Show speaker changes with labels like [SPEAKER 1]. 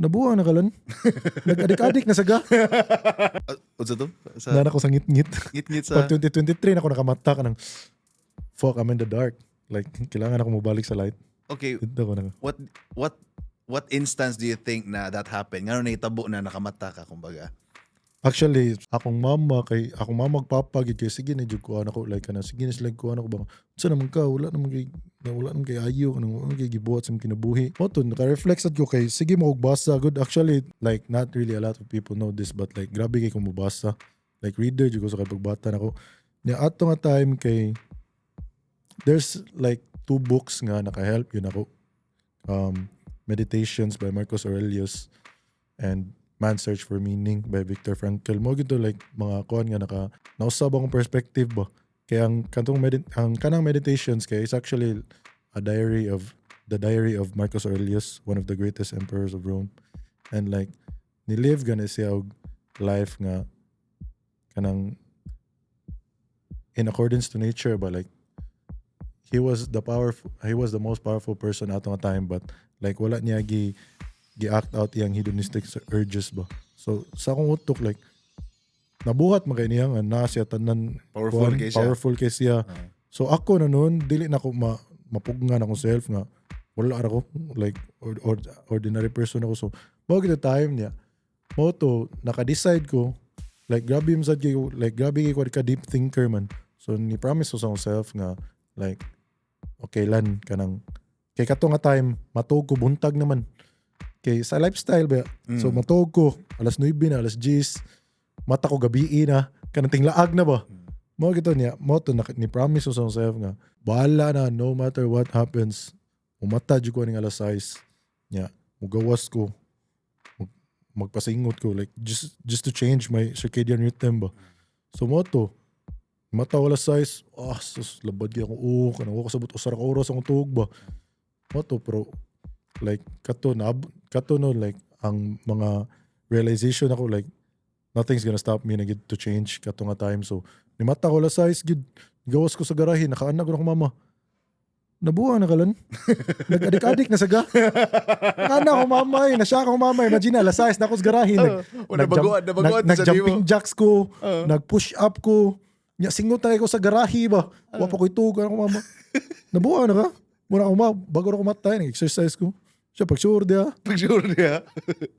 [SPEAKER 1] Nabuha na kalan. Nag-adik-adik na saga.
[SPEAKER 2] Unsa to? Sa
[SPEAKER 1] Nana ko sa ngit-ngit.
[SPEAKER 2] ngit-ngit sa
[SPEAKER 1] Pag 2023 na ako nakamata ka ng fuck, I'm in the dark. Like, kailangan ako mabalik sa light.
[SPEAKER 2] Okay,
[SPEAKER 1] Dito ko na.
[SPEAKER 2] what instance do you think na that happened? Ngano na itabo na nakamata ka kumbaga?
[SPEAKER 1] Actually, akong mama magpapagid kay sige na jud ko ko like kana sige na sila ko ko ba. Unsa naman ka wala naman kay ayo kanang wala kay gibuhat sa kinabuhi. Moto naka-reflect sad ko kay sige mo og basa good. Actually, like not really a lot of people know this but like grabe kay ko mobasa. Like reader jud ko sa pagbata nako. Nya ato nga time kay there's like 2 books nga naka-help yun ako. Meditations by Marcus Aurelius and Man's Search for Meaning by Viktor Frankl. Mo gito like mga kuan nga nausab akong perspective ba. Kaya ang kanang meditations kay is actually the diary of Marcus Aurelius, one of the greatest emperors of Rome. And like nilive gana siya og life nga kanang in accordance to nature but like he was the most powerful person ato nga time but like wala niya gi-act out iyang hedonistic urges ba. So sa akong utok like nabuhat man kay niya nga na siya tanan powerful kay siya. So ako na noon dili na ko mapugngan akong self nga wala ra ko like ordinary person ako. So mao gid time niya mo to naka-decide ko like grabe ko ka deep thinker man. So ni promise ko sa akong self nga like okay lan kanang kay kato nga time matug ko buntag naman kay sa lifestyle ba. So matug ko alas 9 na alas 10 mata ko gabi na kanang tinglaag na ba. Mo gito niya mo to ni promise ko sa akong self nga bahala na no matter what happens umata jud ko ning alas 6 nya mugawas ko magpasingot ko like just to change my circadian rhythm ba. So mo to mata wala size sus labad gyud ako kanang ko sabot usara ka oras akong tuog ba. Mo to pero like kato no like ang mga realization ako like nothing's gonna stop me na gid to change kato nga time. So ni mata ko wala size gid gawas ko sa garahe nakaanak ko na mama. Nabuha na kalan. Nag-adik-adik na saga. Nakaanak ko mamay. Nasya ko mamay. Imagine alas 6 na ako sa garahe. Nag-jumping jacks ko. Nag-push up ko. Singot tayo ko sa garahe ba. Wapa ko itugan ako mama. Nabuha na ka. Muna ako bago na kumatay. Nag-exercise ko. Siya pag-sure dia.